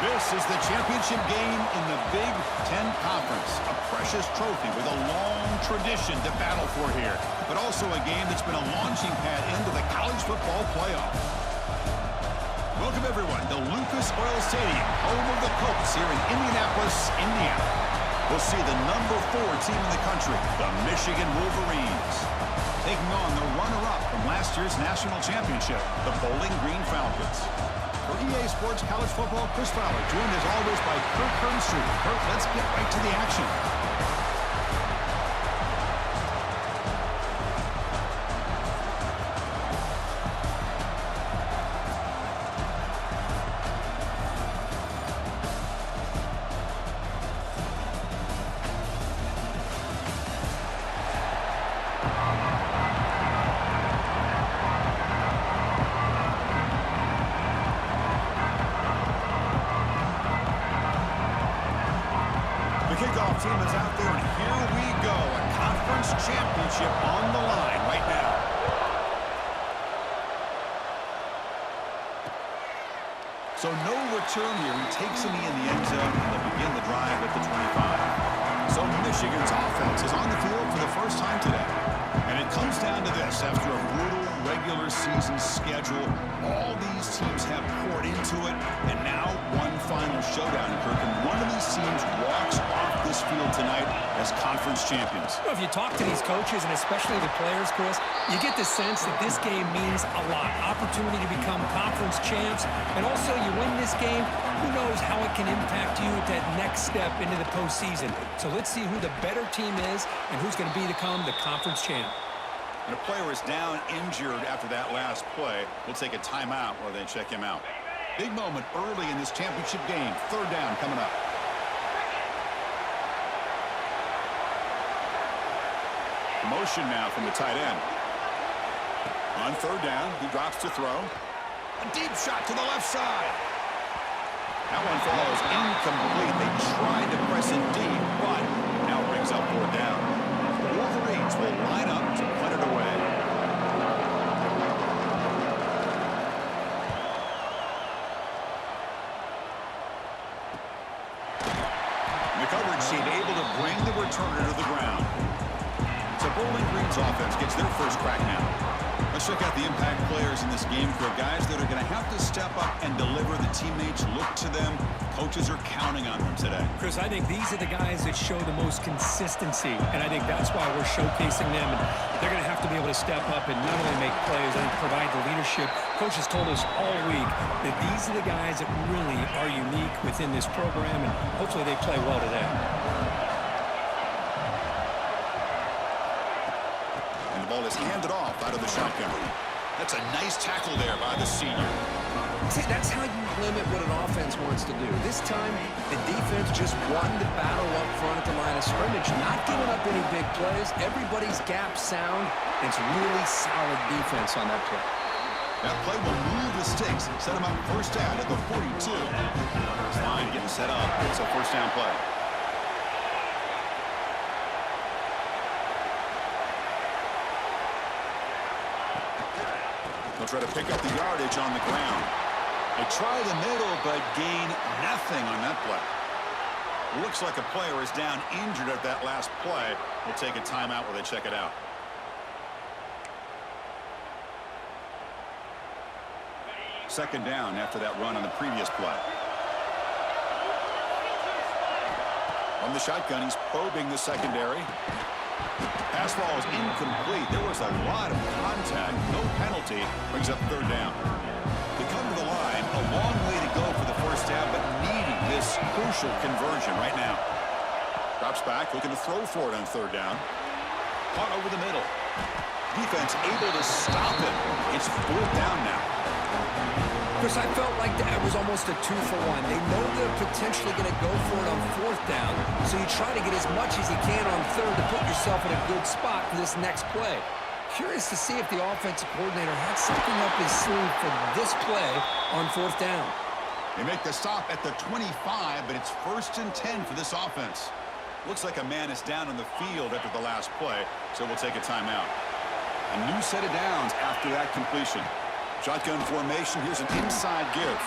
This is the championship game in the Big Ten Conference. A precious trophy with a long tradition to battle for here. But also a game that's been a launching pad into the college football playoff. Welcome, everyone, to Lucas Oil Stadium, home of the Colts here in Indianapolis, Indiana. We'll see the number 4 team in the country, the Michigan Wolverines, taking on the runner-up from last year's national championship, the Bowling Green Falcons. For EA Sports College Football, Chris Fowler, joined as always by Kirk Herbstreit. Kirk, let's get right to the action. Kickoff team is out there, and here we go. A conference championship on the line right now. So no return here. He takes a knee in the end zone, and they'll begin the drive at the 25. So Michigan's offense is on the field for the first time today. And it comes down to this. After a brutal regular season schedule, all these teams have poured into it, and now one final showdown, Kirk, and one of these teams walks off this field tonight as conference champions. Well, if you talk to these coaches, and especially the players, Chris, you get the sense that this game means a lot. Opportunity to become conference champs, and also you win this game, who knows how it can impact you at that next step into the postseason. So let's see who the better team is and who's going to become the conference champ. And a player is down injured after that last play. We'll take a timeout while they check him out. Big moment early in this championship game. 3rd down coming up. Motion now from the tight end. On 3rd down, he drops to throw. A deep shot to the left side. That one falls incomplete. They tried to press it deep, but now it brings up 4th down. The Wolverines will line up to punt it away. The coverage team able to bring the returner to the ground. So Bowling Green's offense gets their first crack now. Let's check out the impact players in this game for guys that are going to have to step up and deliver. The teammates look to them. Coaches are counting on them today. Chris, I think these are the guys that show the most consistency, and I think that's why we're showcasing them. And they're going to have to be able to step up and not only make plays and provide the leadership. Coaches told us all week that these are the guys that really are unique within this program, and hopefully they play well today. The ball is handed off out of the shotgun. That's a nice tackle there by the senior. See, that's how you limit what an offense wants to do. This time, the defense just won the battle up front at the line of scrimmage, not giving up any big plays. Everybody's gap sound. It's really solid defense on that play. That play will move the sticks, set them up 1st down at the 42. This line getting set up. It's a 1st down play. They'll try to pick up the yardage on the ground. They try the middle, but gain nothing on that play. Looks like a player is down injured at that last play. We'll take a timeout while they check it out. Second down after that run on the previous play. From the shotgun, he's probing the secondary. Pass ball is incomplete. There was a lot of contact. No penalty. Brings up 3rd down. They come to the line. A long way to go for the 1st down, but needing this crucial conversion right now. Drops back, looking to throw for it on 3rd down. Caught over the middle. Defense able to stop it. It's 4th down now. Chris, I felt like that was almost a 2-for-1. They know they're potentially going to go for it on 4th down, so you try to get as much as you can on 3rd to put yourself in a good spot for this next play. Curious to see if the offensive coordinator had something up his sleeve for this play on 4th down. They make the stop at the 25, but it's 1st and 10 for this offense. Looks like a man is down on the field after the last play, so we'll take a timeout. A new set of downs after that completion. Shotgun formation. Here's an inside give.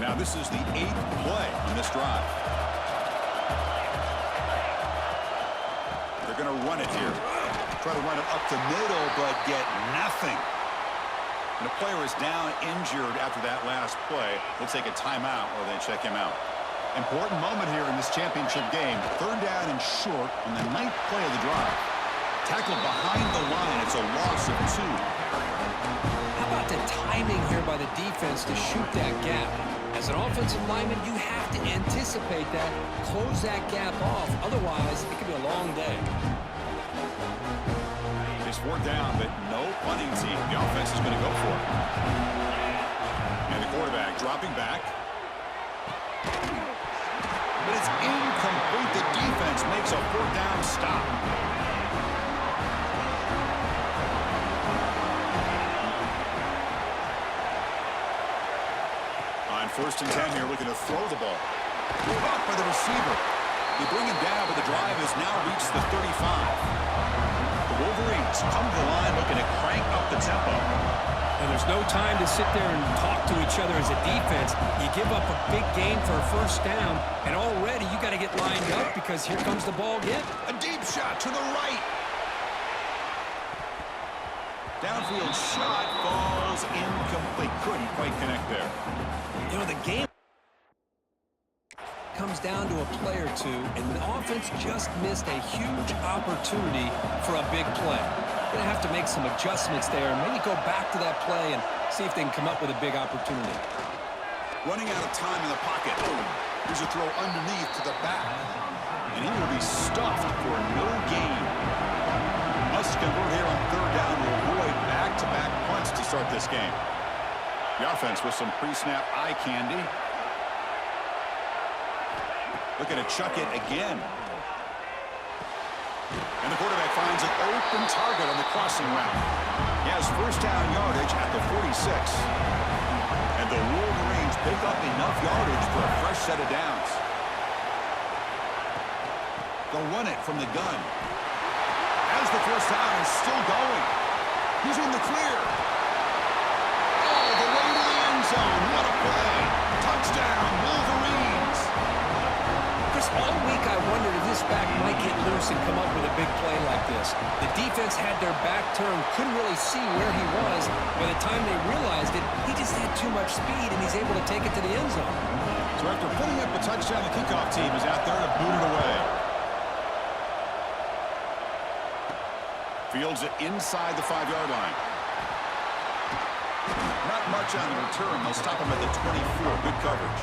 Now this is the 8th play on this drive. They're going to run it here. Try to run it up the middle, but get nothing. And the player is down injured after that last play. They'll take a timeout or they check him out. Important moment here in this championship game. 3rd down and short on the 9th play of the drive. Tackled behind the line. It's a loss of 2. How about the timing here by the defense to shoot that gap? As an offensive lineman, you have to anticipate that, close that gap off. Otherwise, it could be a long day. It's 4th down, but no punting team. The offense is going to go for it. And the quarterback dropping back. But it's incomplete. The defense makes a 4th down stop. On 1st and 10 here, looking to throw the ball. Pulled up by the receiver. They bring him down, but the drive has now reached the 35. The Wolverines come to the line looking to crank up the tempo. And there's no time to sit there and talk to each other as a defense. You give up a big gain for a 1st down, and already you got to get lined up because here comes the ball again. A deep shot to the right. Downfield shot falls incomplete. Couldn't quite connect there. You know, the game comes down to a play or two, and the offense just missed a huge opportunity for a big play. Going to have to make some adjustments there and maybe go back to that play and see if they can come up with a big opportunity. Running out of time in the pocket. Here's a throw underneath to the back. And he will be stuffed for no gain. Must convert here on 3rd down to avoid back-to-back punts to start this game. The offense with some pre-snap eye candy. Looking to chuck it again. And the quarterback finds an open target on the crossing route. He has 1st down yardage at the 46. And the Wolverines pick up enough yardage for a fresh set of downs. They'll run it from the gun. As the 1st down is still going. He's in the clear. Oh, the way to the end zone. What a play. Touchdown, Wolverines. Chris, all week I wondered if this back might get loose and come up with a big play like this. The defense had their back turned, couldn't really see where he was. By the time they realized it, he just had too much speed, and he's able to take it to the end zone. So after putting up a touchdown, the kickoff team is out there to boot it away. Fields it inside the 5-yard line. Not much on the return. They'll stop him at the 24. Good coverage.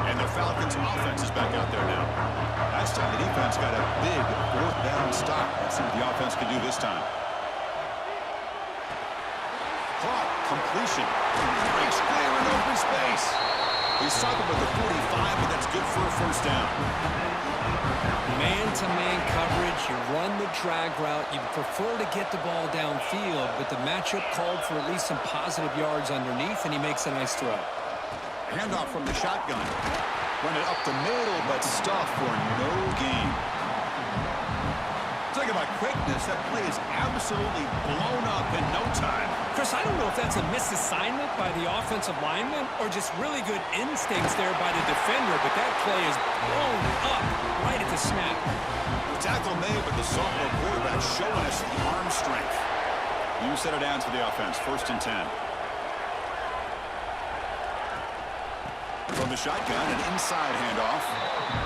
And the Falcons' offense is back out there now. Last time the defense got a big 4th down stop. Let's see what the offense can do this time. Caught. Completion. Breaks clear in open space. They stop him at the 45, but that's good for a 1st down. Man-to-man coverage, you run the drag route. You prefer to get the ball downfield, but the matchup called for at least some positive yards underneath, and he makes a nice throw. Handoff from the shotgun. Run it up the middle, but stuff for no gain. Talk about quickness. That play is absolutely blown up in no time. Chris, I don't know if that's a misassignment by the offensive lineman or just really good instincts there by the defender, but that play is blown up right at the snap. The tackle made, but the sophomore quarterback showing us the arm strength. You set it down to the offense. 1st and 10. From the shotgun, an inside handoff.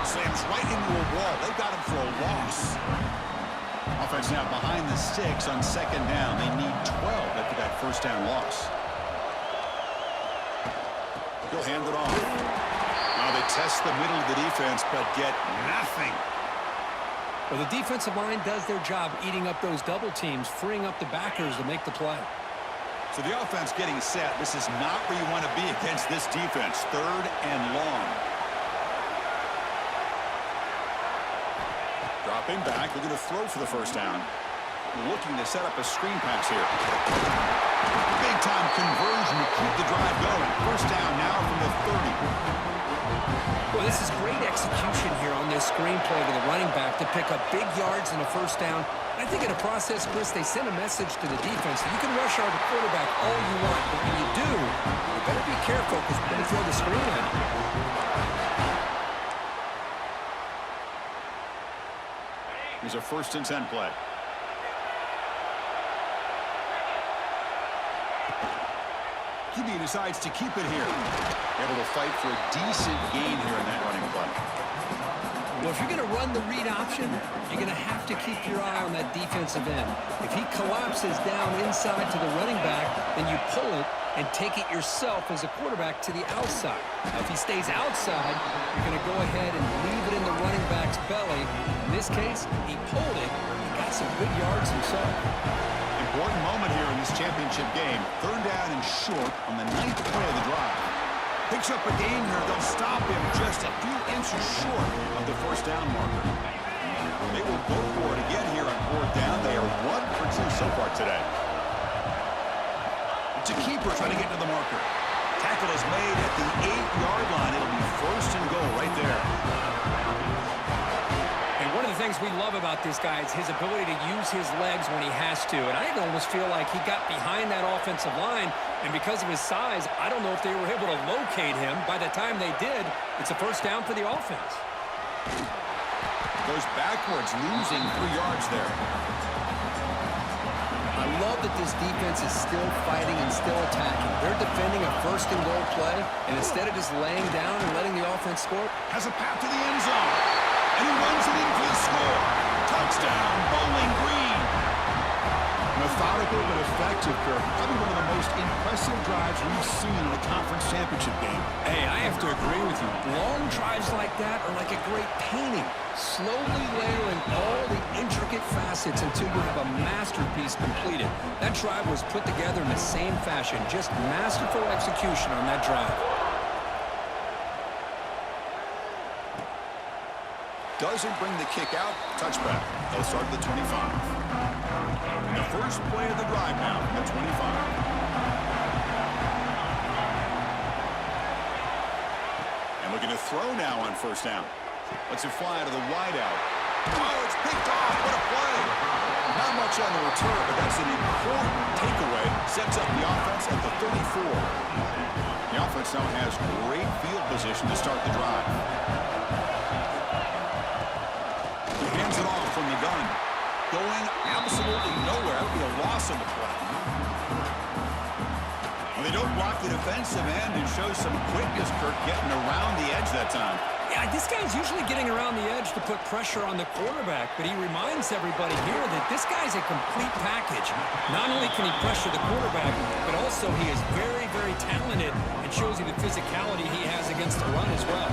Slams right into a wall. They got him for a loss. Offense now behind the sticks on 2nd down. They need 12 after that 1st down loss. He'll hand it off. Now they test the middle of the defense, but get nothing. Well, the defensive line does their job eating up those double teams, freeing up the backers to make the play. So the offense getting set. This is not where you want to be against this defense. 3rd and long. Dropping back, looking to throw for the 1st down. Looking to set up a screen pass here. Big-time conversion to keep the drive going. 1st down now from the 30. Well, this is great execution here on this screen play to the running back to pick up big yards in a 1st down. I think in the process, Chris, they send a message to the defense that you can rush our quarterback all you want, but when you do, careful because we're going to throw the screen at him. Here's a 1st and 10 play. QB decides to keep it here. Able to fight for a decent gain here in that running play. Well, if you're going to run the read option, you're going to have to keep your eye on that defensive end. If he collapses down inside to the running back, then you pull it and take it yourself as a quarterback to the outside. Now, if he stays outside, you're going to go ahead and leave it in the running back's belly. In this case, he pulled it and got some good yards himself. Important moment here in this championship game. 3rd down and short on the 9th play of the drive. Picks up a gain here. They'll stop him just a few inches short of the 1st down marker. They will go for it again here on 4th down. They are 1 for 2 so far today. It's a keeper trying to get to the marker. Tackle is made at the 8-yard line. It'll be 1st and goal right there. One of the things we love about this guy is his ability to use his legs when he has to. And I almost feel like he got behind that offensive line, and because of his size, I don't know if they were able to locate him. By the time they did, it's a 1st down for the offense. Goes backwards, losing 3 yards there. I love that this defense is still fighting and still attacking. They're defending a 1st and goal play, and instead of just laying down and letting the offense score, Has a path to the end zone. And he runs it in for the score. Touchdown, Bowling Green. Methodical but effective, Kirk. Probably one of the most impressive drives we've seen in a conference championship game. Hey, I have to agree with you. long drives like that are like a great painting, slowly layering all the intricate facets until you have a masterpiece completed. That drive was put together in the same fashion, just masterful execution on that drive. Doesn't bring the kick out. Touchback. They'll start at the 25. And the first play of the drive now from the 25. And looking to throw now on 1st down. Lets it fly to the wideout. Oh, it's picked off. What a play. Not much on the return, but that's an important takeaway. Sets up the offense at the 34. The offense now has great field position to start the drive. Hands it off from the gun. Going absolutely nowhere. That would be a loss on the play. Well, they don't block the defensive end and show some quickness, Kirk, getting around the edge that time. Yeah, this guy's usually getting around the edge to put pressure on the quarterback, but he reminds everybody here that this guy's a complete package. Not only can he pressure the quarterback, but also he is very, very talented and shows you the physicality he has against the run as well.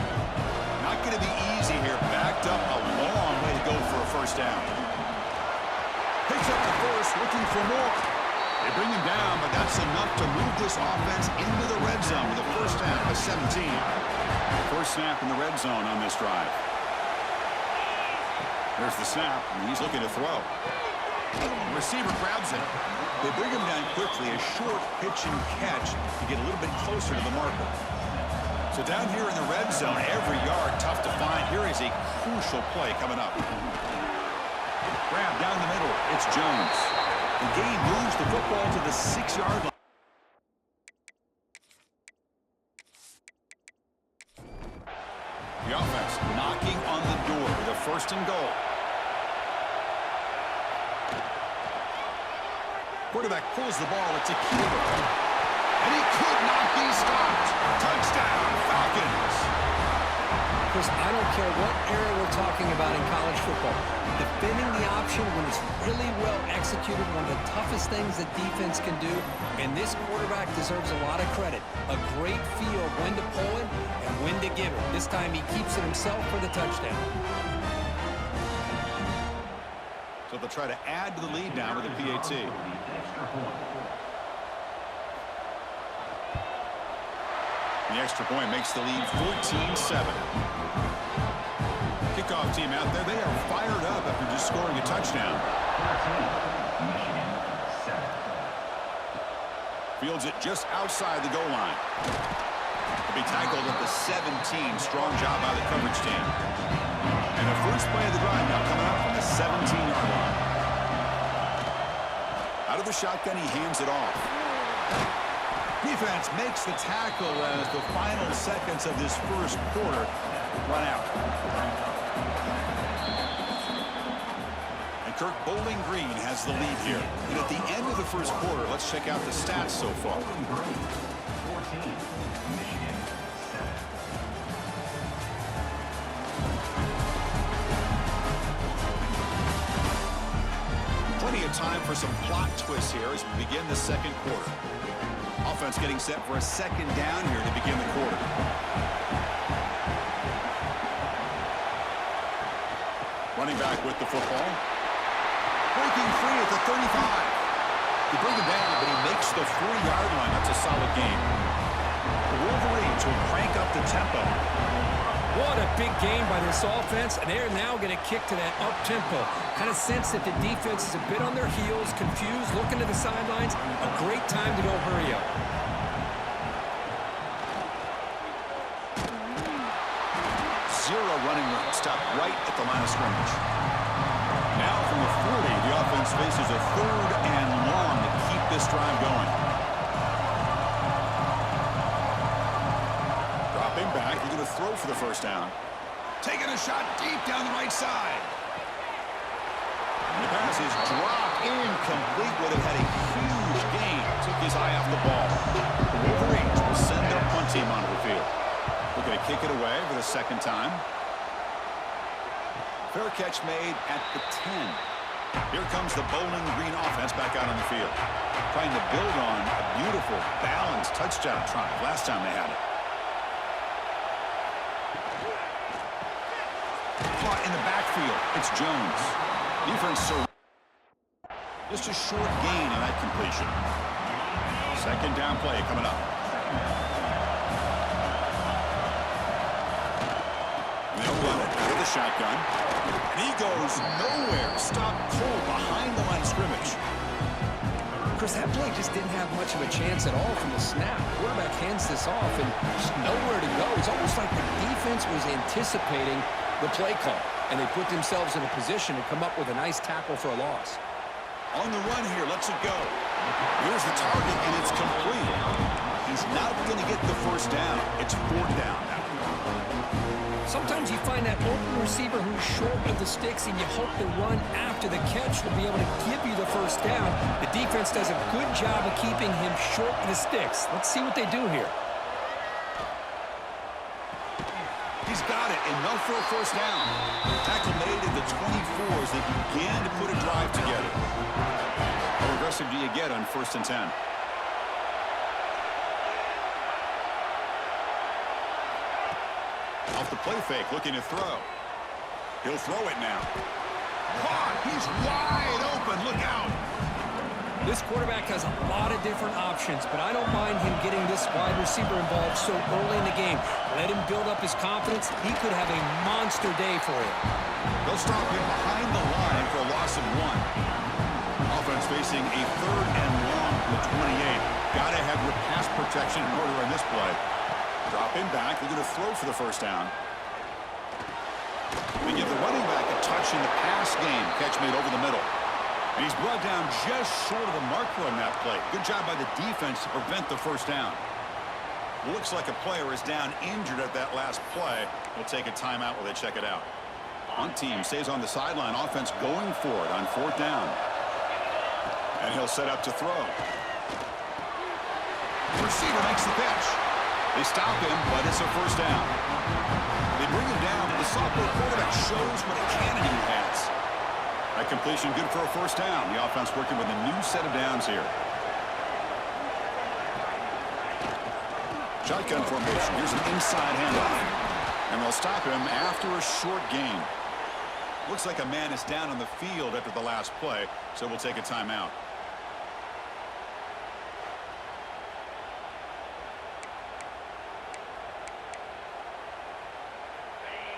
Not going to be easy here. Backed up a long way to go for a 1st down. Picks up the first, looking for more. They bring him down, but that's enough to move this offense into the red zone with a 1st down of 17. First snap in the red zone on this drive. There's the snap, and he's looking to throw. Receiver grabs it. They bring him down quickly, a short pitch and catch to get a little bit closer to the marker. So down here in the red zone, every yard tough to find. Here is a crucial play coming up. Grab down the middle. It's Jones. The game moves the football to the 6-yard line. The offense knocking on the door with a 1st and goal. Quarterback pulls the ball. It's a keeper. And he could not be stopped. Touchdown, Falcons. Chris, I don't care what era we're talking about in college football. Defending the option when it's really well executed, one of the toughest things that defense can do, and this quarterback deserves a lot of credit. A great feel of when to pull it and when to give it. This time he keeps it himself for the touchdown. So they'll try to add to the lead now with a PAT. The extra point makes the lead 14-7. Kickoff team out there, they are fired up after just scoring a touchdown. Fields it just outside the goal line. He'll be tackled at the 17. Strong job by the coverage team. And the first play of the drive now coming up from the 17-yard line. Out of the shotgun, he hands it off. Defense makes the tackle as the final seconds of this first quarter run out. And Kirk, Bowling Green has the lead here. And at the end of the first quarter, let's check out the stats so far. Plenty of time for some plot twists here as we begin the second quarter. Offense getting set for a second down here to begin the quarter. Running back with the football. Breaking free at the 35. They bring him down, but he makes the 4-yard line. That's a solid game. The Wolverines will crank up the tempo. What a big game by this offense, and they're now going to kick to that up-tempo. Kind of sense that the defense is a bit on their heels, confused, looking to the sidelines. A great time to go hurry up. Zero running room. Stop right at the line of scrimmage. Now from the 40, the offense faces a 3rd and long to keep this drive going. Dropping back, he's going to throw for the first down. Taking a shot deep down the right side. And the pass is dropped incomplete. Would have had a huge gain. Took his eye off the ball. The Wolverines will send their punt team onto the field. We're going to kick it away for the second time. Fair catch made at the 10. Here comes the Bowling Green offense back out on the field. Trying to build on a beautiful, balanced touchdown drive last time they had it. Caught in the backfield. It's Jones. Defense just a short gain in that completion. Second down play coming up. And they'll run it with the shotgun. And he goes nowhere. Stopped cold behind the line of scrimmage. Chris, that play just didn't have much of a chance at all from the snap. Quarterback hands this off and just nowhere to go. It's almost like the defense was anticipating the play call, and they put themselves in a position to come up with a nice tackle for a loss. On the run here, lets it go. Here's the target, and it's complete. He's not going to get the first down. It's 4th down now. Sometimes you find that open receiver who's short of the sticks, and you hope the run after the catch will be able to give you the first down. The defense does a good job of keeping him short of the sticks. Let's see what they do here. He's got it. Enough for a first down. Tackle made at the 24 as they began to put a drive together. How aggressive do you get on 1st and 10? Off the play fake, looking to throw. He'll throw it now. Caught! He's wide open. Look out! This quarterback has a lot of different options, but I don't mind him getting this wide receiver involved so early in the game. Let him build up his confidence. He could have a monster day for you. They'll stop him behind the line for a loss of 1. Offense facing a 3rd and long from the 28. Got to have your pass protection in order in this play. Dropping back. They're going to throw for the first down. They give the running back a touch in the pass game. Catch made over the middle. And he's brought down just short of the marker on that play. Good job by the defense to prevent the first down. Looks like a player is down injured at that last play. We'll take a timeout while they check it out. Punt team stays on the sideline. Offense going for it on 4th down. And he'll set up to throw. Receiver makes the pitch. They stop him, but it's a first down. They bring him down, but the sophomore quarterback shows what a cannon he has. That completion good for a first down. The offense working with a new set of downs here. Shotgun formation. Here's an inside handoff. And they'll stop him after a short gain. Looks like a man is down on the field after the last play, so we'll take a timeout.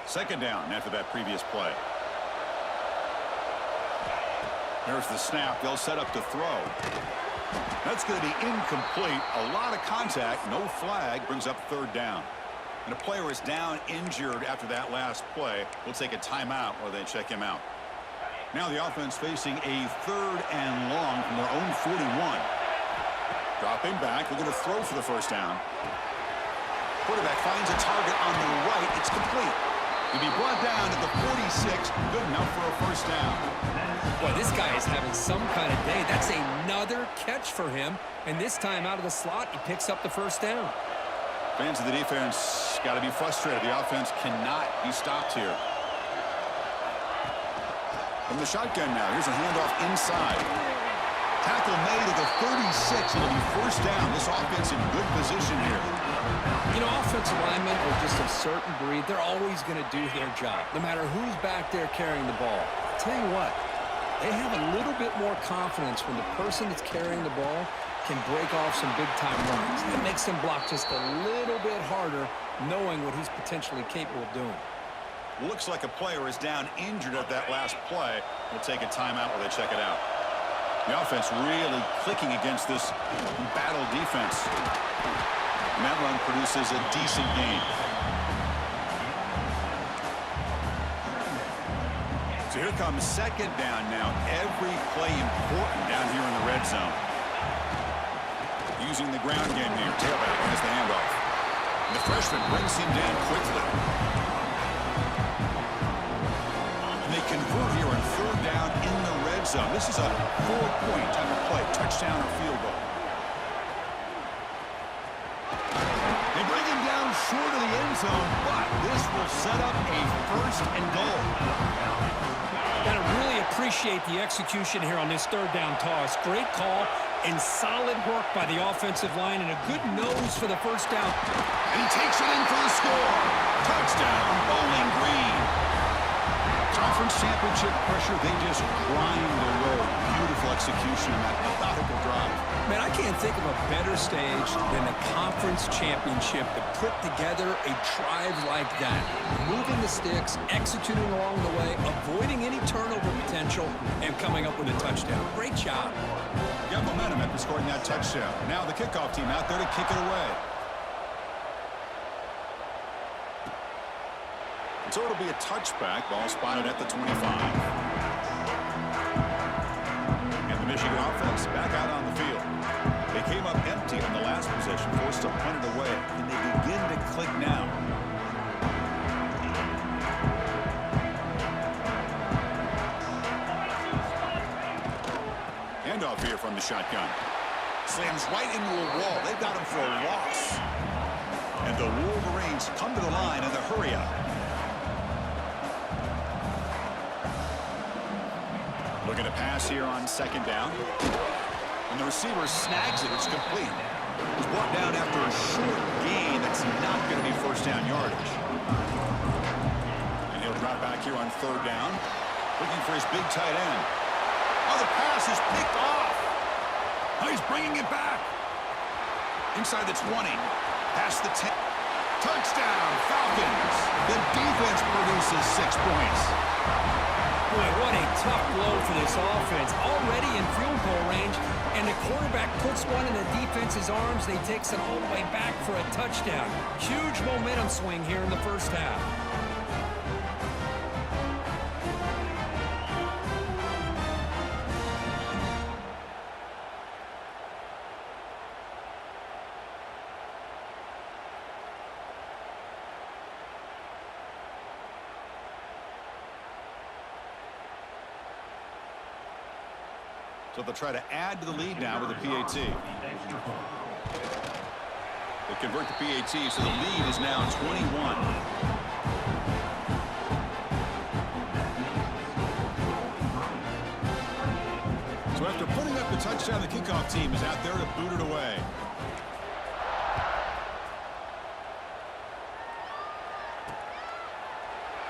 Second down after that previous play. There's the snap. They'll set up to throw. That's going to be incomplete. A lot of contact. No flag. Brings up 3rd down. And a player is down injured after that last play. We'll take a timeout while they check him out. Now the offense facing a 3rd and long from their own 41. Dropping back. We're going to throw for the first down. Quarterback finds a target on the right. It's complete. He'll be brought down at the 46. Good enough for a first down. Boy, this guy is having some kind of day. That's another catch for him. And this time out of the slot, he picks up the first down. Fans of the defense got to be frustrated. The offense cannot be stopped here. From the shotgun now. Here's a handoff inside. Tackle made at the 36. It'll be first down. This offense in good position here. You know, offensive linemen are just a certain breed. They're always going to do their job, no matter who's back there carrying the ball. I'll tell you what, they have a little bit more confidence when the person that's carrying the ball can break off some big-time runs. It makes them block just a little bit harder, knowing what he's potentially capable of doing. Looks like a player is down injured at that last play. We'll take a timeout while they check it out. The offense really clicking against this battle defense. And that run produces a decent gain. So here comes second down now. Every play important down here in the red zone. Using the ground game here. Tailback has the handoff. And the freshman brings him down quickly. And they convert here on third down in the red zone. This is a 4-point type of play. Touchdown or field goal. They bring him down short of the end zone, but this will set up a first and goal. Got to really appreciate the execution here on this third down toss. Great call and solid work by the offensive line and a good nose for the first down. And he takes it in for the score. Touchdown, Bowling Green. Conference championship pressure, they just grind the road. Beautiful execution on that methodical drive. Man, I can't think of a better stage than the conference championship to put together a drive like that. Moving the sticks, executing along the way, avoiding any turnover potential, and coming up with a touchdown. Great job. Got momentum after scoring that touchdown. Now the kickoff team out there to kick it away. So it'll be a touchback. Ball spotted at the 25. And the Michigan offense back out on the field. They came up empty on the last possession, forced to punt it away. And they begin to click now. Handoff here from the shotgun. Slams right into a wall. They've got him for a loss. And the Wolverines come to the line in the hurry-up. Looking to pass here on second down. And the receiver snags it. It's complete. It's brought down after a short gain. That's not going to be first down yardage. And he'll drop back here on third down. Looking for his big tight end. Oh, the pass is picked off. Oh, he's bringing it back. Inside the 20. Past the 10. Touchdown, Falcons. The defense produces 6 points. Boy, what a tough blow for this offense. Already in field goal range, and the quarterback puts one in the defense's arms. They takes it all the way back for a touchdown. Huge momentum swing here in the first half. So they'll try to add to the lead now with the PAT. They convert the PAT, so the lead is now 21. So after putting up the touchdown, the kickoff team is out there to boot it away.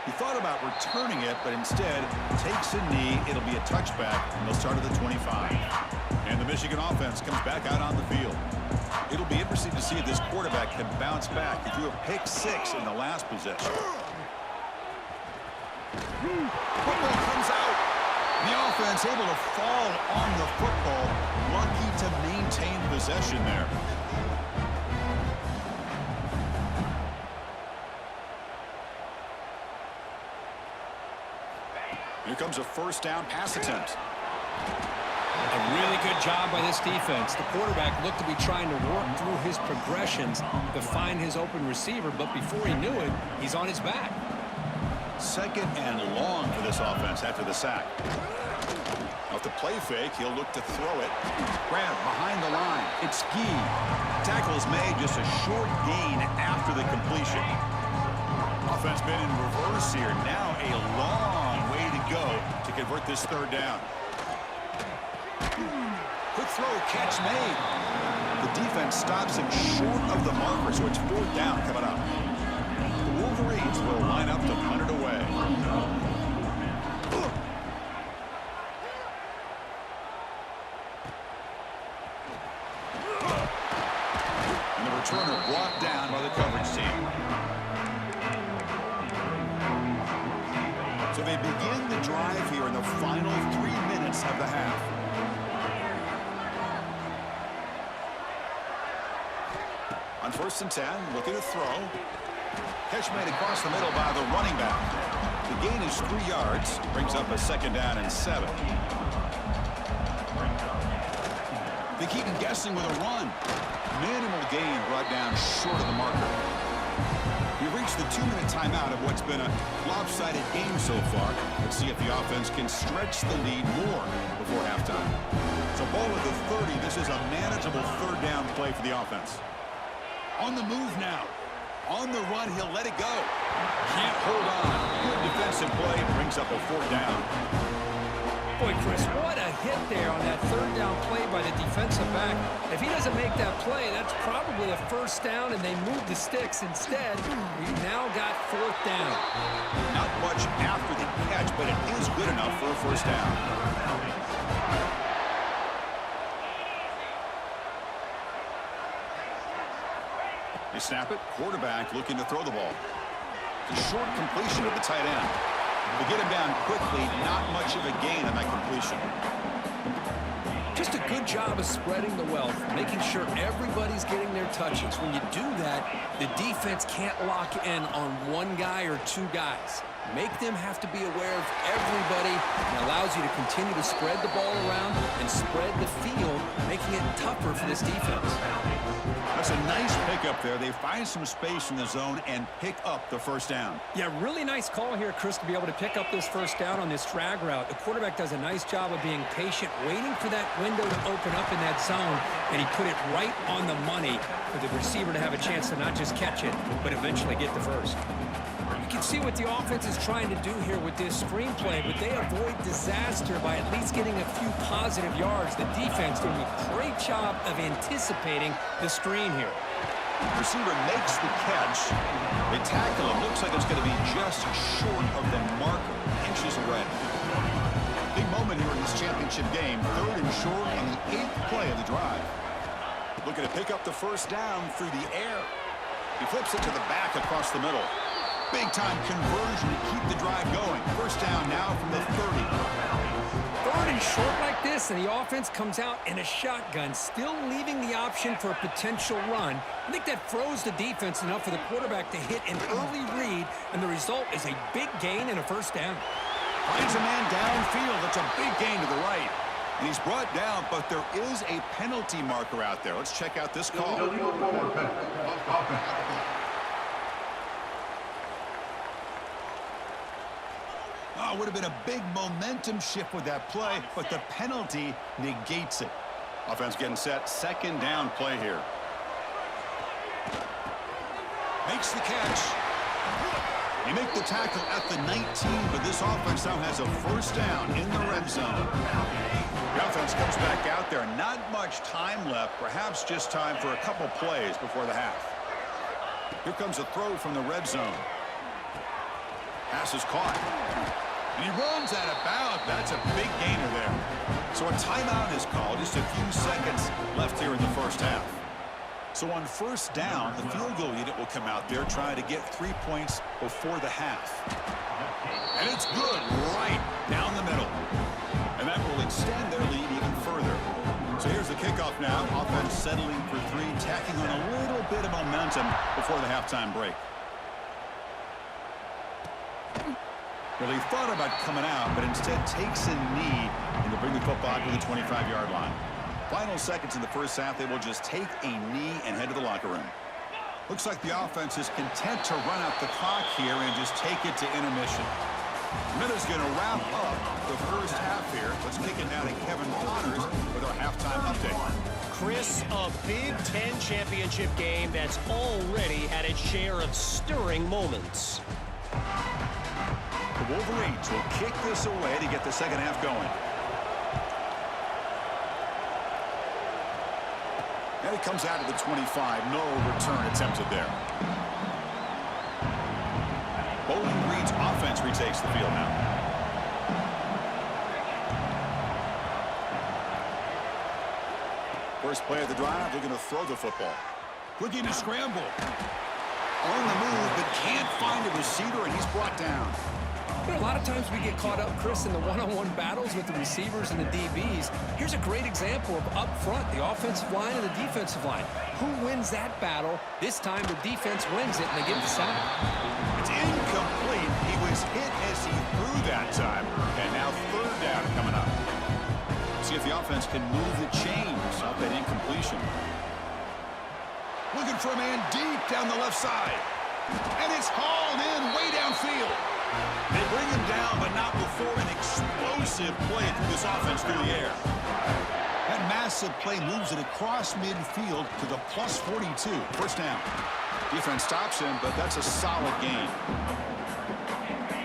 He thought about returning it, but instead takes a knee. It'll be a touchback, and they'll start at the 25. And the Michigan offense comes back out on the field. It'll be interesting to see if this quarterback can bounce back. He threw a pick 6 in the last possession. Football comes out. The offense able to fall on the football. Lucky to maintain possession there. Here comes a first down pass attempt. A Really good job by this defense. The quarterback looked to be trying to work through his progressions to find his open receiver, but before he knew it, he's on his back. Second and long for this offense after the sack. Off the play fake, he'll look to throw it. Grab behind the line. It's Gee. Tackle is made, just a short gain after the completion. Offense been in reverse here. Now a long way to go to convert this third down. Quick throw, catch made. The defense stops him short of the marker, so it's fourth down coming up. The Wolverines will line up to punt it away. And the returner brought down by the coverage team. So they begin the drive here in the final 3 minutes of the half. On 1st and 10, looking to throw. Catch made across the middle by the running back. The gain is 3 yards, brings up a 2nd down and 7. They keep him guessing with a run. Minimal gain brought down short of the marker. We've reached the 2-minute timeout of what's been a lopsided game so far. Let's see if the offense can stretch the lead more before halftime. So ball at the 30. This is a manageable 3rd down play for the offense. On the move now. On the run, he'll let it go. Can't hold on. Good defensive play. Brings up a 4th down. Boy, Chris, what a hit there on that 3rd down play by the defensive back. If he doesn't make that play, that's probably a 1st down, and they move the sticks. Instead, we've now got 4th down. Not much after the catch, but it is good enough for a 1st down. They snap it. Quarterback looking to throw the ball. It's a short completion of the tight end. To get him down quickly, not much of a gain on that completion. Just a good job of spreading the wealth, making sure everybody's getting their touches. When you do that, the defense can't lock in on one guy or 2 guys. Make them have to be aware of everybody, and allows you to continue to spread the ball around and spread the field, making it tougher for this defense. That's a nice pickup there. They find some space in the zone and pick up the 1st down. Yeah, really nice call here, Chris, to be able to pick up this 1st down on this drag route. The quarterback does a nice job of being patient, waiting for that window to open up in that zone, and he put it right on the money for the receiver to have a chance to not just catch it, but eventually get the 1st. You can see what the offense is trying to do here with this screenplay, but they avoid disaster by at least getting a few positive yards. The defense doing a great job of anticipating the screen here. The receiver makes the catch. They tackle him. Looks like it's going to be just short of the marker, inches away. Big moment here in this championship game. 3rd and short on the 8th play of the drive. Looking to pick up the 1st down through the air. He flips it to the back across the middle. Big-time conversion to keep the drive going. 1st down now from the 30. 3rd and short like this, and the offense comes out in a shotgun, still leaving the option for a potential run. I think that froze the defense enough for the quarterback to hit an early read, and the result is a big gain and a 1st down. Finds a man downfield. That's a big gain to the right. And he's brought down, but there is a penalty marker out there. Let's check out this call. Oh, it would have been a big momentum shift with that play, but the penalty negates it. Offense getting set. 2nd down play here. Makes the catch. They make the tackle at the 19, but this offense now has a 1st down in the red zone. The offense comes back out there. Not much time left. Perhaps just time for a couple plays before the half. Here comes a throw from the red zone. Pass is caught. And he runs out of bounds. That's a big gainer there. So a timeout is called. Just a few seconds left here in the 1st half. So on 1st down, the field goal unit will come out there trying to get 3 points before the half. And it's good right down the middle. And that will extend their lead even further. So here's the kickoff now. Offense settling for 3, tacking on a little bit of momentum before the halftime break. Well, he thought about coming out, but instead takes a knee And they bring the football to the 25-yard line. Final seconds in the first half, they will just take a knee and head to the locker room. Looks like the offense is content to run out the clock here and just take it to intermission. Minuta's going to wrap up the first half here. Let's kick it now to Kevin Connors with our halftime update. Chris, a Big Ten championship game that's already had its share of stirring moments. The Wolverines will kick this away to get the second half going. And it comes out of the 25. No return attempted there. Bowling Green's offense retakes the field now. First play of the drive, they're going to throw the football. Looking to scramble. On the move, but can't find a receiver, and he's brought down. You know, a lot of times we get caught up, Chris, in the one-on-one battles with the receivers and the DBs. Here's a great example of up front, the offensive line and the defensive line. Who wins that battle? This time the defense wins it, and they get the sack. It's incomplete. He was hit as he threw that time. And now third down coming up. See if the offense can move the chains off that incompletion. Looking for a man deep down the left side. And it's hauled in way downfield. They bring him down, but not before an explosive play through this offense through the air. That massive play moves it across midfield to the plus 42. First down. Defense stops him, but that's a solid gain.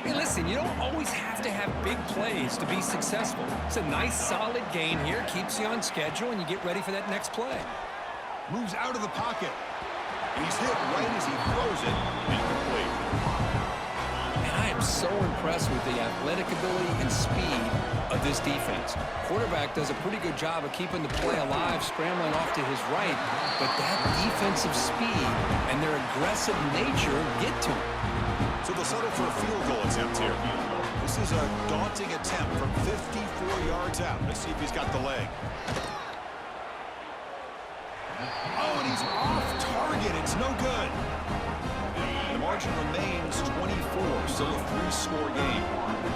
Hey, listen, you don't always have to have big plays to be successful. It's a nice, solid gain here. Keeps you on schedule, and you get ready for that next play. Moves out of the pocket. And he's hit right as he throws it. Incomplete. And I am so impressed with the athletic ability and speed of this defense. Quarterback does a pretty good job of keeping the play alive, scrambling off to his right. But that defensive speed and their aggressive nature get to him. So they'll settle for a field goal attempt here. This is a daunting attempt from 54 yards out. Let's see if he's got the leg. Oh, and he's off target. It's no good. The margin remains 24, still a 3-score game.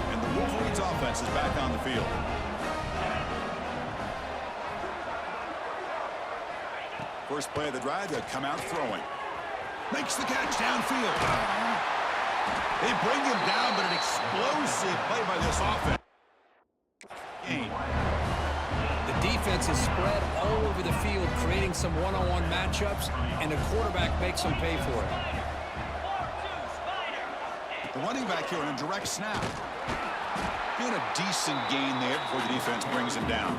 And the Wolverines offense is back on the field. First play of the drive, they'll come out throwing. Makes the catch downfield. They bring him down, but an explosive play by this offense. Game. The defense is spread all over the field, creating some one-on-one matchups, and the quarterback makes them pay for it. The running back here on a direct snap. Doing a decent gain there before the defense brings him down.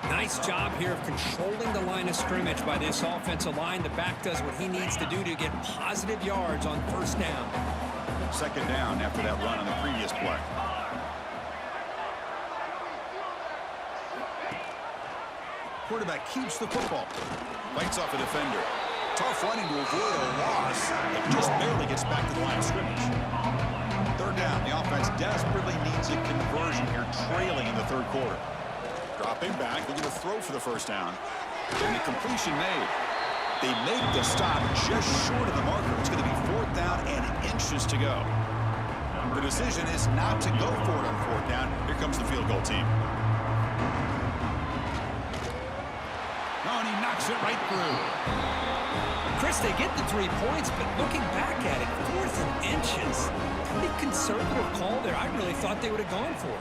Nice job here of controlling the line of scrimmage by this offensive line. The back does what he needs to do to get positive yards on first down. Second down after that run on the previous play. Quarterback keeps the football. Fights off a defender. Tough running to avoid a loss. It just barely gets back to the line of scrimmage. Third down. The offense desperately needs a conversion here, trailing in the third quarter. Dropping back, looking to throw for the first down. And the completion made. They make the stop just short of the marker. It's going to be fourth down and inches to go. The decision is not to go for it on fourth down. Here comes the field goal team. Oh, and he knocks it right through. Chris, they get the 3 points, but looking back at it, fourth and inches. Pretty conservative call there. I really thought they would have gone for it.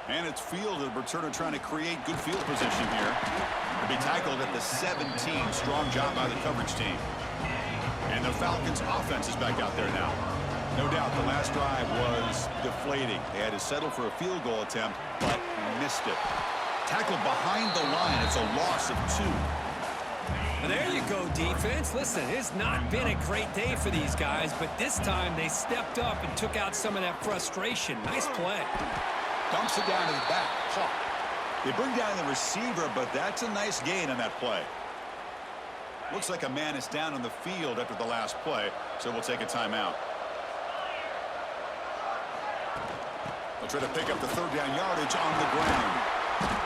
And it's field, the returner trying to create good field position here. To be tackled at the 17. Strong job by the coverage team. And the Falcons offense is back out there now. No doubt the last drive was deflating. They had to settle for a field goal attempt, but missed it. Tackled behind the line. It's a loss of 2. Well, there you go, defense. Listen, it's not been a great day for these guys, but this time they stepped up and took out some of that frustration. Nice play. Dumps it down to the back. They bring down the receiver, but that's a nice gain on that play. Looks like a man is down on the field after the last play, so we'll take a timeout. They'll try to pick up the third down yardage on the ground.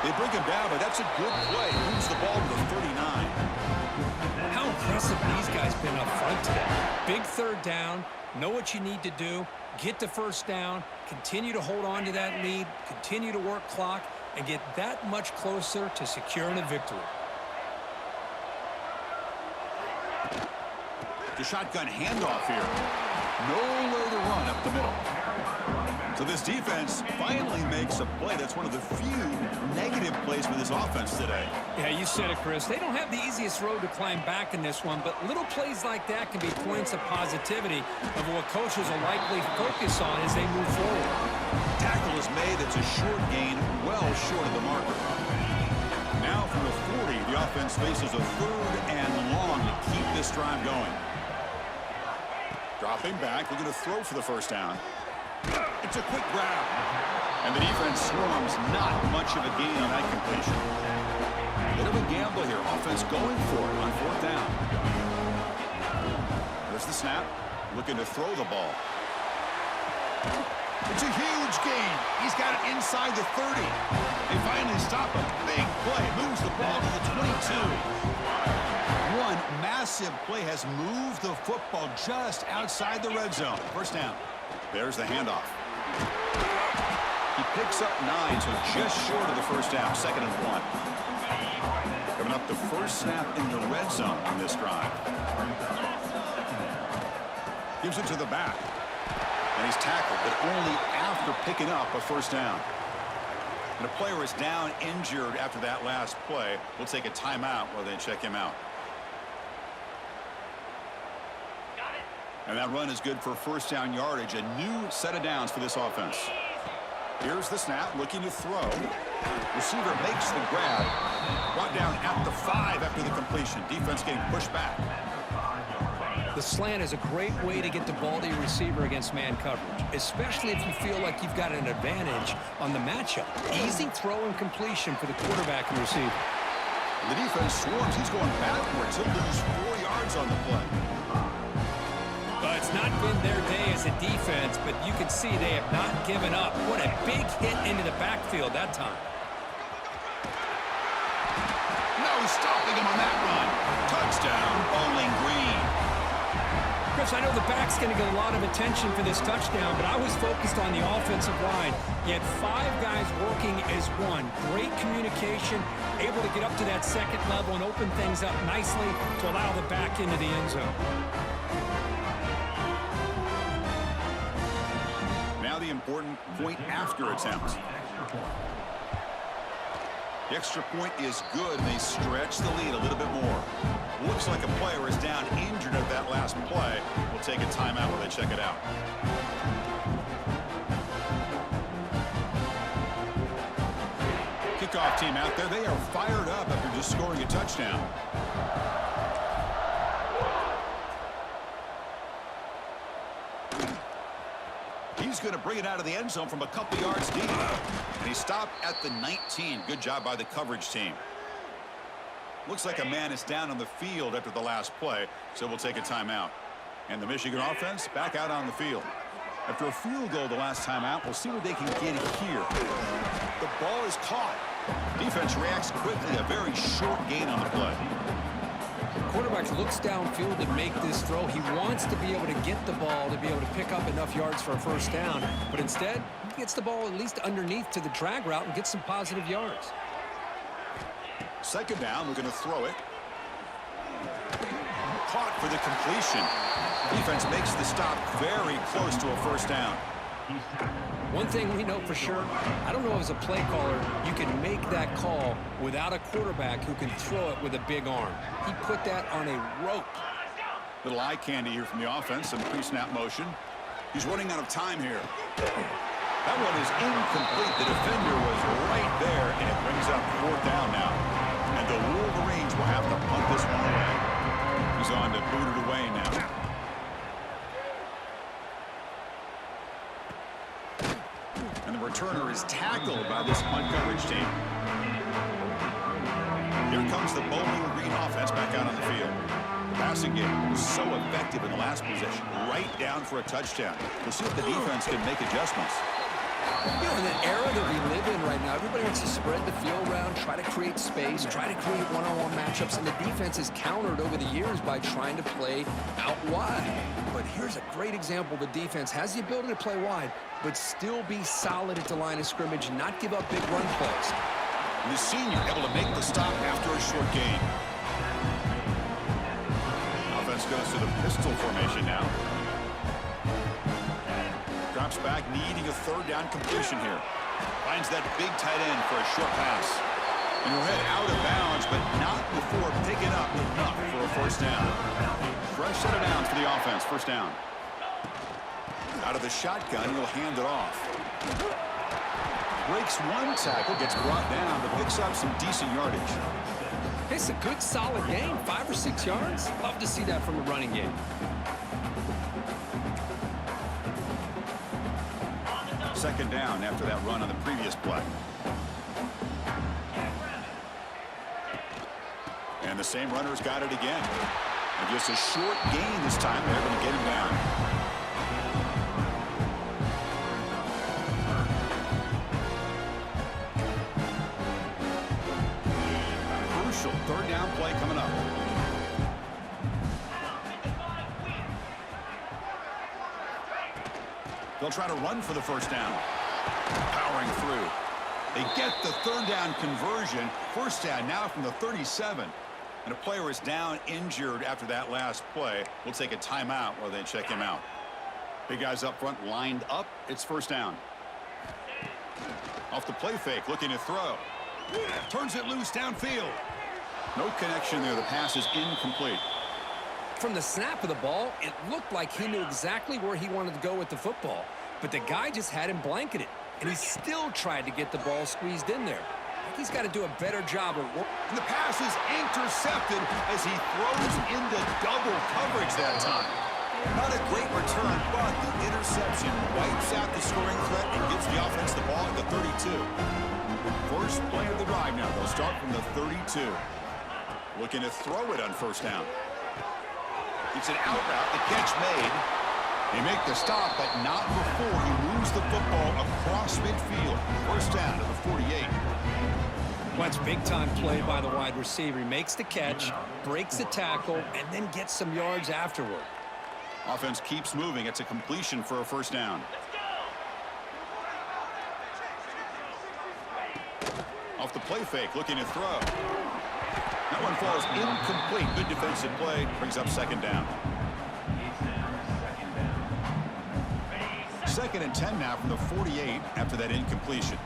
They bring him down, but that's a good play. Moves the ball to the 39. How impressive aggressive these guys been up front today. Big third down, know what you need to do, get the first down, continue to hold on to that lead, continue to work clock, and get that much closer to securing a victory. The shotgun handoff here. Nowhere to run up the middle. So this defense finally makes a play. That's one of the few negative plays for this offense today. Yeah, you said it, Chris. They don't have the easiest road to climb back in this one, but little plays like that can be points of positivity of what coaches will likely focus on as they move forward. Tackle is made. It's a short gain, well short of the marker. Now from the 40, the offense faces a 3rd and long to keep this drive going. Dropping back, looking to throw for the first down. It's a quick grab. And the defense swarms, not much of a gain on that completion. Bit of a gamble here. Offense going for it on 4th down. There's the snap. Looking to throw the ball. It's a huge gain. He's got it inside the 30. They finally stop a big play. Moves the ball to the 22. One massive play has moved the football just outside the red zone. First down. There's the handoff. He picks up 9, so just short of the first down. 2nd and 1. Coming up the first snap in the red zone on this drive. Gives it to the back. And he's tackled, but only after picking up a first down. And a player is down injured after that last play. We'll take a timeout while they check him out. And that run is good for first down yardage. A new set of downs for this offense. Here's the snap, looking to throw. Receiver makes the grab. Brought down at the 5 after the completion. Defense getting pushed back. The slant is a great way to get the ball to your receiver against man coverage, especially if you feel like you've got an advantage on the matchup. Easy throw and completion for the quarterback and receiver. The defense swarms. He's going backwards. He'll lose 4 yards on the play. It's not been their day as a defense, but you can see they have not given up. What a big hit into the backfield that time. No stopping him on that run. Touchdown, Bowling Green. Chris, I know the back's going to get a lot of attention for this touchdown, but I was focused on the offensive line. You had 5 guys working as one. Great communication, able to get up to that 2nd level and open things up nicely to allow the back into the end zone. The important point after attempt. The extra point is good, and they stretch the lead a little bit more. Looks like a player is down injured at that last play. We'll take a timeout while they check it out. Kickoff team out there. They are fired up after just scoring a touchdown. He's going to bring it out of the end zone from a couple yards deep. And he stopped at the 19. Good job by the coverage team. Looks like a man is down on the field after the last play, so we'll take a timeout. And the Michigan offense back out on the field. After a field goal the last time out, we'll see what they can get here. The ball is caught. Defense reacts quickly. A very short gain on the play. Quarterback looks downfield to make this throw. He wants to be able to get the ball to be able to pick up enough yards for a first down. But instead, he gets the ball at least underneath to the drag route and gets some positive yards. 2nd down, we're going to throw it. Caught for the completion. Defense makes the stop very close to a first down. One thing we know for sure, I don't know as a play caller, you can make that call without a quarterback who can throw it with a big arm. He put that on a rope. Little eye candy here from the offense, some pre-snap motion. He's running out of time here. That one is incomplete. The defender was right there, and it brings up 4th down now. And the Wolverines will have to punt this one away. He's on to boot it away now. And the returner is tackled by this punt coverage team. Here comes the Bowling Green offense back out on the field. The passing game was so effective in the last possession. Right down for a touchdown. We'll see if the defense can make adjustments. You know, in the era that we live in right now, everybody wants to spread the field around, try to create space, try to create one-on-one matchups, and the defense is countered over the years by trying to play out wide. But here's a great example. The defense has the ability to play wide, but still be solid at the line of scrimmage, not give up big run plays. And the senior able to make the stop after a short gain. Offense goes to the pistol formation now. Drops back, needing a third down completion here. Finds that big tight end for a short pass. And he'll head out of bounds, but not before picking up enough for a first down. Fresh set of downs for the offense, first down. Out of the shotgun, he'll hand it off. Breaks one tackle, gets brought down, but picks up some decent yardage. It's a good, solid game, 5 or 6 yards. Love to see that from the running game. Second down after that run on the previous play. And the same runner's got it again. And just a short gain this time. They're going to get him down. Crucial third down play coming up. They'll try to run for the first down. Powering through. They get the third down conversion. First down now from the 37. And a player is down injured after that last play. We'll take a timeout while they check him out. Big guys up front lined up. It's first down. Off the play fake, looking to throw. Turns it loose downfield. No connection there. The pass is incomplete. From the snap of the ball, it looked like he knew exactly where he wanted to go with the football. But the guy just had him blanketed, and he still tried to get the ball squeezed in there. I think he's got to do a better job of work. And the pass is intercepted as he throws into double coverage that time. Not a great return, but the interception wipes out the scoring threat and gives the offense the ball at the 32. First play of the drive now. They'll start from the 32. Looking to throw it on first down. It's an out route, the catch made. They make the stop, but not before he moves the football across midfield. First down to the 48. Well, that's big-time play by the wide receiver. He makes the catch, breaks the tackle, and then gets some yards afterward. Offense keeps moving. It's a completion for a first down. Off the play fake, looking to throw. That one falls incomplete. Good defensive play. Brings up second down. Second and 10 now from the 48 after that incompletion.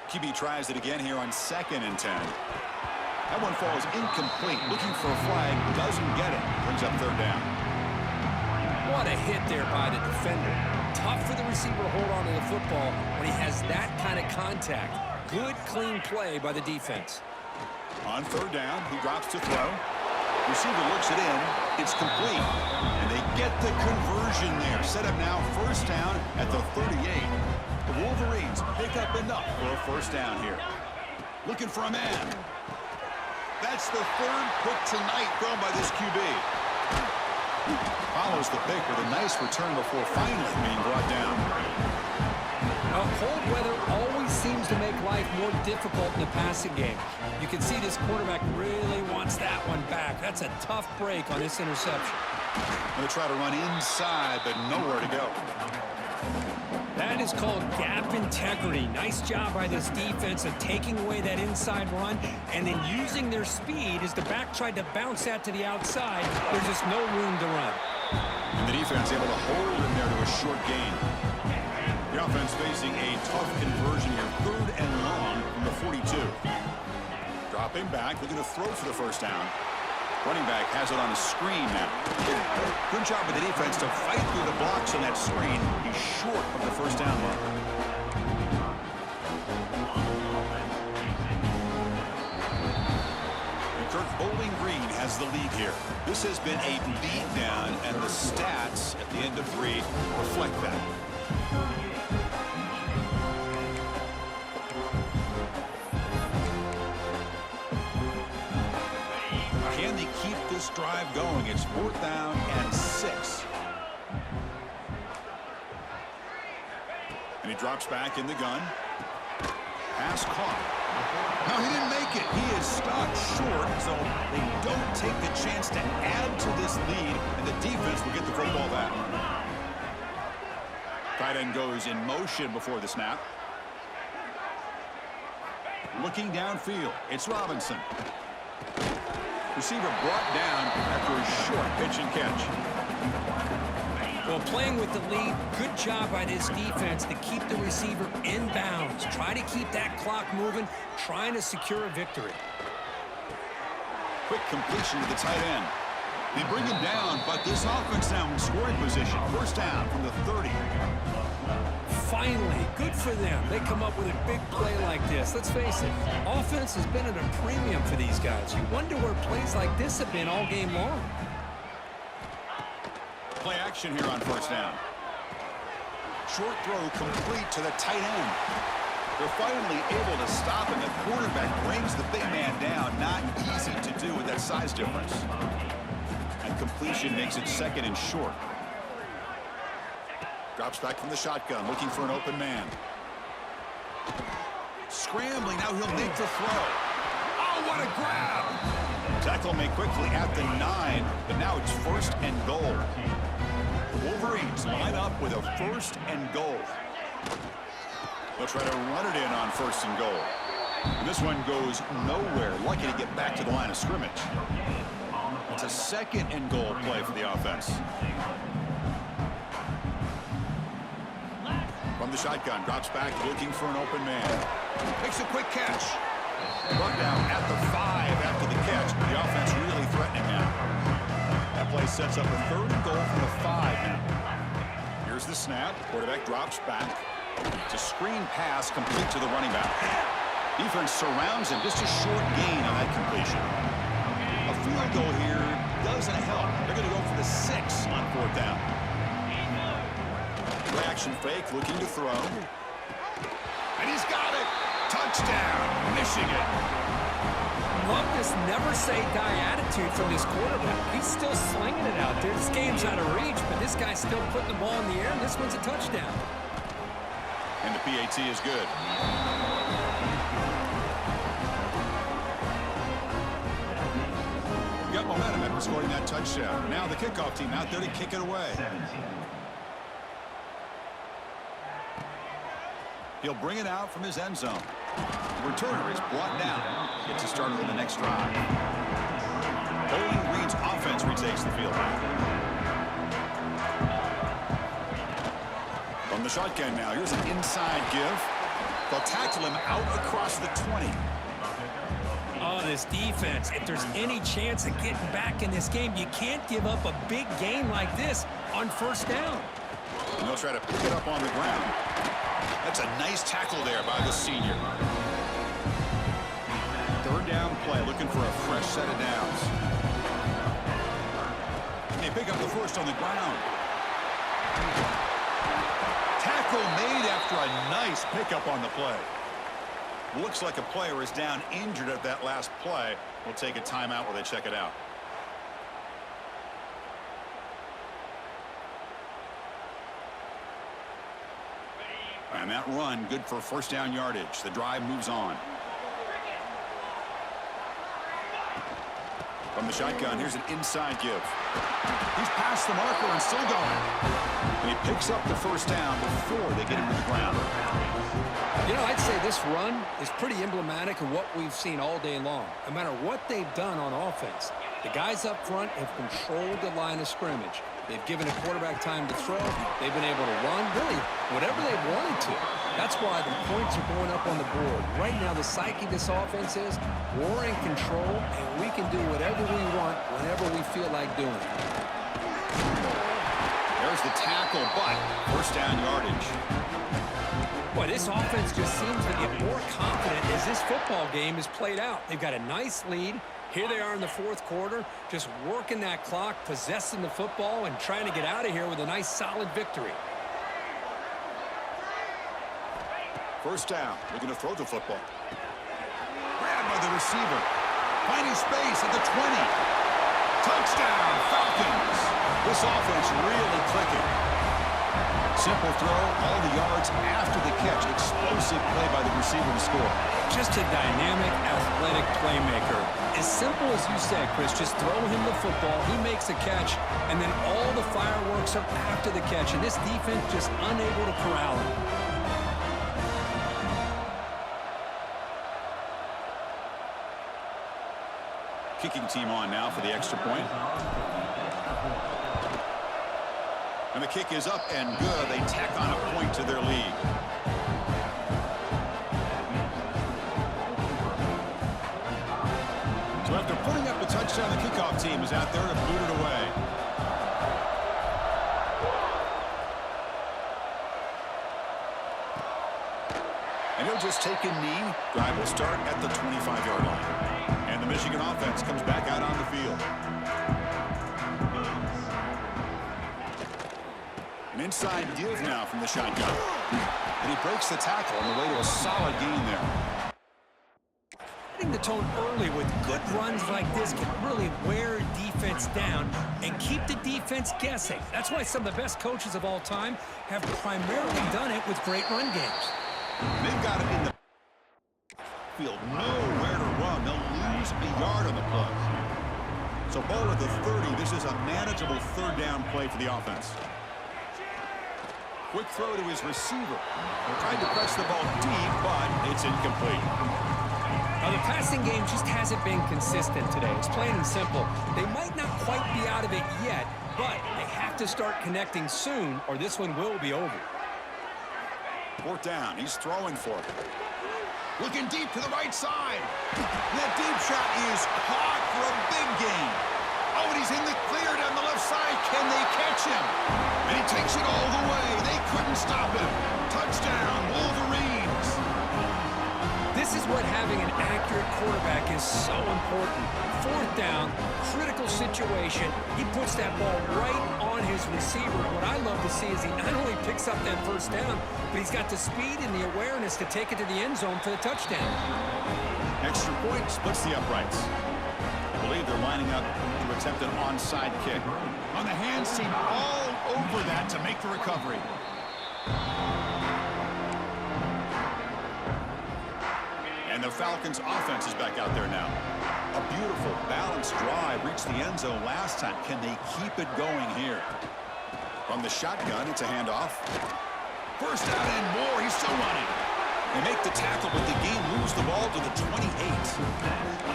QB tries it again here on second and 10. That one falls incomplete. Looking for a flag. Doesn't get it. Brings up third down. What a hit there by the defender. Tough for the receiver to hold on to the football when he has that kind of contact. Good, clean play by the defense. On third down, he drops to throw. Receiver looks it in. It's complete. And they get the conversion there. Set up now first down at the 38. The Wolverines pick up enough for a first down here. Looking for a man. That's the third pick tonight thrown by this QB. Follows the pick with a nice return before finally being brought down. Now, cold weather always seems to make life more difficult in the passing game. You can see this quarterback really wants that one back. That's a tough break on this interception. Going to try to run inside, but nowhere to go. That is called gap integrity. Nice job by this defense of taking away that inside run and then using their speed as the back tried to bounce that to the outside. There's just no room to run. And the defense able to hold him there to a short gain. The offense facing a tough conversion here. Third and long from the 42. Dropping back, looking to throw for the first down. Running back has it on a screen now. Good job with the defense to fight through the blocks on that screen. He's short of the first down mark. And Kirk Bowling Green has the lead here. This has been a beatdown, and the stats at the end of 3 reflect that. Can they keep this drive going? It's 4th down and 6. he drops back in the gun. Pass caught. No, he didn't make it. He is stopped short, so they don't take the chance to add to this lead, and the defense will get the football back. Tight end goes in motion before the snap. Looking downfield, it's Robinson. Receiver brought down after a short pitch and catch. Well, playing with the lead, good job by this defense to keep the receiver in bounds. Try to keep that clock moving, trying to secure a victory. Quick completion to the tight end. They bring him down, but this offense now in scoring position. First down from the 30. Finally, good for them. They come up with a big play like this. Let's face it, offense has been at a premium for these guys. You wonder where plays like this have been all game long. Play action here on first down. Short throw complete to the tight end. They're finally able to stop him. The quarterback brings the big man down. Not easy to do with that size difference. And completion makes it second and short. Drops back from the shotgun, looking for an open man. Scrambling, now he'll make the throw. Oh, what a grab! Tackle made quickly at the 9, but now it's first and goal. Wolverines line up with a first and goal. They'll try to run it in on first and goal. And this one goes nowhere. Lucky to get back to the line of scrimmage. It's a second and goal play for the offense. From the shotgun, drops back, looking for an open man. Makes a quick catch. Brought down at the 5 after the catch. The offense really threatening now. That play sets up a third and goal from the 5 now. Here's the snap. Quarterback drops back. It's a screen pass complete to the running back. Defense surrounds him. Just a short gain on that completion. A field goal here doesn't help. They're going to go for the 6 on fourth down. Reaction fake, looking to throw. And he's got it. Touchdown, Michigan. Love this never-say-die attitude from this quarterback. He's still slinging it out there. This game's out of reach, but this guy's still putting the ball in the air, and this one's a touchdown. And the PAT is good. Got momentum after scoring that touchdown. Now the kickoff team out there to kick it away. He'll bring it out from his end zone. The returner is brought down. Gets a starter on the next drive. Bowling Green's offense retakes the field. From the shotgun now, here's an inside give. They'll tackle him out across the 20. Oh, this defense, if there's any chance of getting back in this game, you can't give up a big gain like this on first down. And they'll try to pick it up on the ground. That's a nice tackle there by the senior. Third down play, looking for a fresh set of downs. They pick up the first on the ground. Tackle made after a nice pickup on the play. Looks like a player is down injured at that last play. We'll take a timeout while they check it out. And that run, good for first down yardage. The drive moves on. From the shotgun, here's an inside give. He's past the marker and still going. And he picks up the first down before they get him to the ground. You know, I'd say this run is pretty emblematic of what we've seen all day long. No matter what they've done on offense, the guys up front have controlled the line of scrimmage. They've given a quarterback time to throw. They've been able to run, really, whatever they've wanted to. That's why the points are going up on the board. Right now, the psyche of this offense is we're in control, and we can do whatever we want whenever we feel like doing it. There's the tackle, but first down yardage. Boy, this offense just seems to get more confident as this football game is played out. They've got a nice lead. Here they are in the fourth quarter, just working that clock, possessing the football, and trying to get out of here with a nice, solid victory. First down, looking to throw the football. Grabbed by the receiver. Finding space at the 20. Touchdown, Falcons. This offense really clicking. Simple throw, all the yards after the catch. Explosive play by the receiver to score. Just a dynamic, athletic playmaker. As simple as you said, Chris, just throw him the football, he makes a catch, and then all the fireworks are after the catch, and this defense just unable to corral him. Kicking team on now for the extra point. And the kick is up and good. They tack on a point to their lead. So after putting up a touchdown, the kickoff team is out there to boot it away. And he'll just take a knee. Drive will start at the 25-yard line. And the Michigan offense comes back out on the field. An inside give now from the shotgun. And he breaks the tackle on the way to a solid gain there. Setting the tone early with good runs like this can really wear defense down and keep the defense guessing. That's why some of the best coaches of all time have primarily done it with great run games. They've got it in the field. Nowhere to run. They'll lose a yard on the play. So ball at the 30. This is a manageable third down play for the offense. Quick throw to his receiver. Tried to press the ball deep, but it's incomplete. Now, the passing game just hasn't been consistent today. It's plain and simple. They might not quite be out of it yet, but they have to start connecting soon, or this one will be over. Fourth down. He's throwing for it. Looking deep to the right side. That deep shot is caught for a big gain. Oh, and he's in the clear down the left side. Can they catch him? And he takes it all the way. They couldn't stop him. Touchdown, Wolverines. This is what having an accurate quarterback is so important. Fourth down, critical situation. He puts that ball right on his receiver. What I love to see is he not only picks up that first down, but he's got the speed and the awareness to take it to the end zone for the touchdown. Extra point splits the uprights. I believe they're lining up to attempt an onside kick. On the hands team all over that to make the recovery. And the Falcons offense is back out there now. A beautiful, balanced drive reached the end zone last time. Can they keep it going here? From the shotgun, it's a handoff. First down and more. He's still running. They make the tackle, but the game moves the ball to the 28.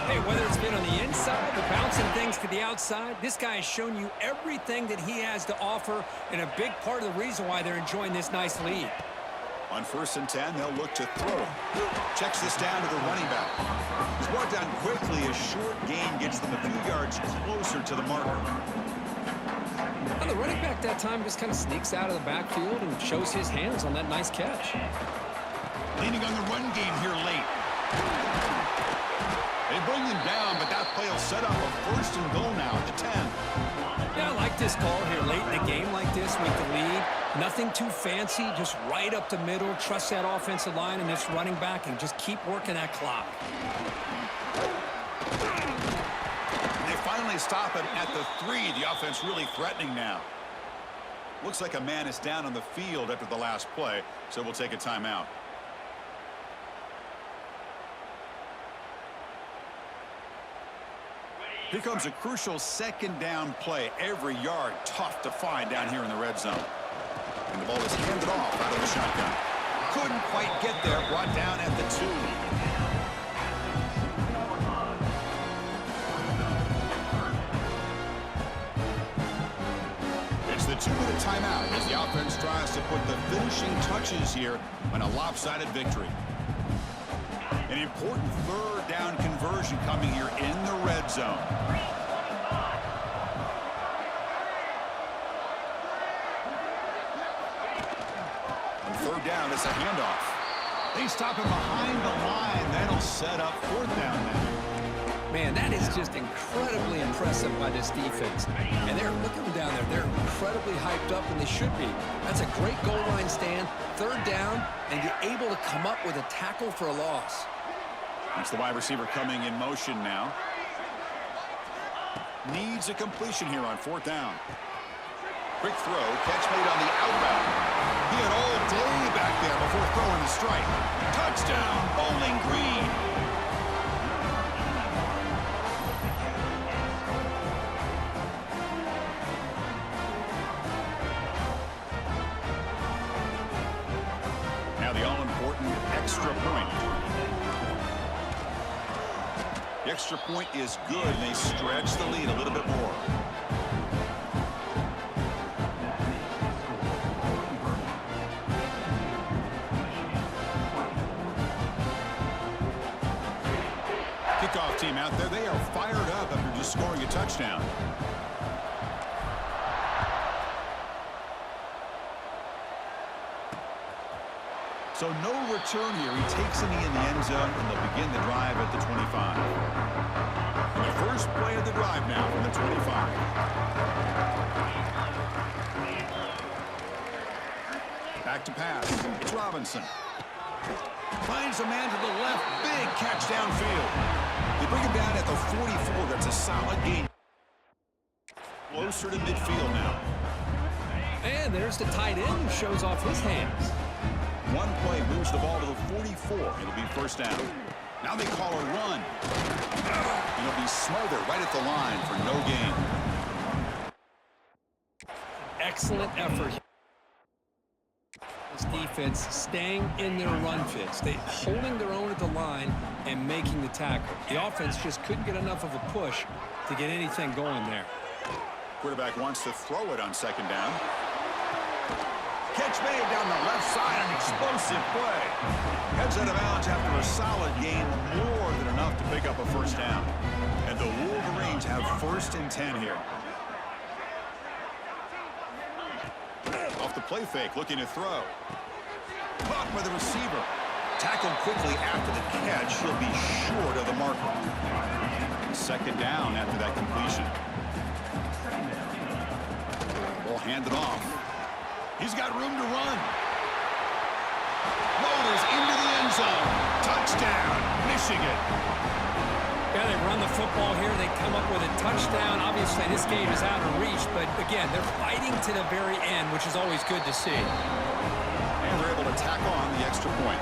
Hey, whether it's been on the inside or bouncing things to the outside, this guy has shown you everything that he has to offer, and a big part of the reason why they're enjoying this nice lead. On 1st and 10, they'll look to throw. Checks this down to the running back. It's brought down quickly. A short gain gets them a few yards closer to the marker. And the running back that time just kind of sneaks out of the backfield and shows his hands on that nice catch. Leaning on the run game here late. They bring him down, but that play will set up a 1st and goal now at the 10. Yeah, I like this call here late in the game like this with the lead. Nothing too fancy, just right up the middle. Trust that offensive line and this running back and just keep working that clock. And they finally stop him at the 3. The offense really threatening now. Looks like a man is down on the field after the last play, so we'll take a timeout. Here comes a crucial 2nd down play. Every yard tough to find down here in the red zone. And the ball is handed off out of the shotgun. Couldn't quite get there. Brought down at the 2. It's the 2-minute timeout as the offense tries to put the finishing touches here on a lopsided victory. An important 3rd down conversion coming here in the red zone. On 3rd down, it's a handoff. They stop him behind the line. That'll set up 4th down now. Man, that is just incredibly impressive by this defense. And they're looking down there. They're incredibly hyped up, and they should be. That's a great goal line stand. 3rd down, and you're able to come up with a tackle for a loss. It's the wide receiver coming in motion now. Needs a completion here on 4th down. Quick throw, catch made on the outbound. He had all day back there before throwing the strike. Touchdown, Bowling Green. Now the all-important extra point. The extra point is good, and they stretch the lead a little bit more. Kickoff team out there, they are fired up after just scoring a touchdown. So no return here. He takes it in the end zone, and they'll begin the drive at the 25. And the first play of the drive now from the 25. Back to pass. It's Robinson. Finds a man to the left. Big catch downfield. They bring him down at the 44. That's a solid gain. Closer to midfield now. And there's the tight end who shows off his hands. One play moves the ball to the 44. It'll be first down. Now they call a run. It'll be Smother right at the line for no gain. Excellent effort. This defense staying in their run fits. They holding their own at the line and making the tackle. The offense just couldn't get enough of a push to get anything going there. Quarterback wants to throw it on second down. Catch made down the left side, an explosive play. Heads out of bounds after a solid gain, more than enough to pick up a first down. And the Wolverines have 1st and 10 here. Off the play fake, looking to throw. Caught by the receiver. Tackled quickly after the catch. He'll be short of the marker. Second down after that completion. Ball handed off. He's got room to run. Motors into the end zone. Touchdown, Michigan. Yeah, they run the football here. They come up with a touchdown. Obviously, this game is out of reach, but again, they're fighting to the very end, which is always good to see. And they're able to tack on the extra point.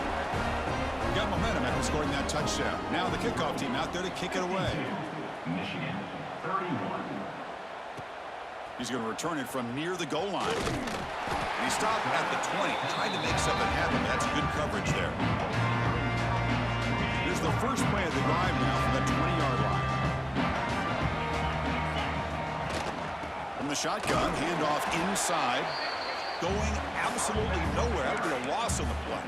Got momentum after scoring that touchdown. Now the kickoff team out there to kick it away. Michigan, 31. He's going to return it from near the goal line. And he stopped at the 20, trying to make something happen. That's good coverage there. Here's the first play of the drive now from the 20-yard line. From the shotgun, handoff inside. Going absolutely nowhere. That would be a loss on the play.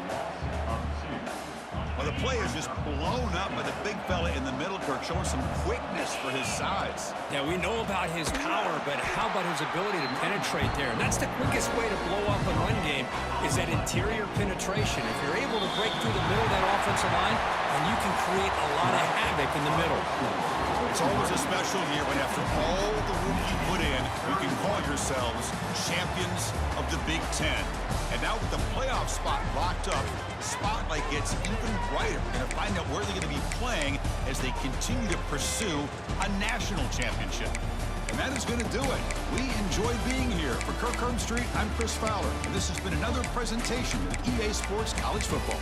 Well, the play is just blown up by the big fella in the middle, Kirk, showing some quickness for his size. Yeah, we know about his power, but how about his ability to penetrate there? And that's the quickest way to blow up a run game is that interior penetration. If you're able to break through the middle of that offensive line, then you can create a lot of havoc in the middle. It's always a special year when after all the work you put in, you can call yourselves champions of the Big Ten. And now with the playoff spot locked up, the spotlight gets even brighter. We're going to find out where they're going to be playing as they continue to pursue a national championship. And that is going to do it. We enjoyed being here. For Kirk Street, I'm Chris Fowler. And this has been another presentation of EA Sports College Football.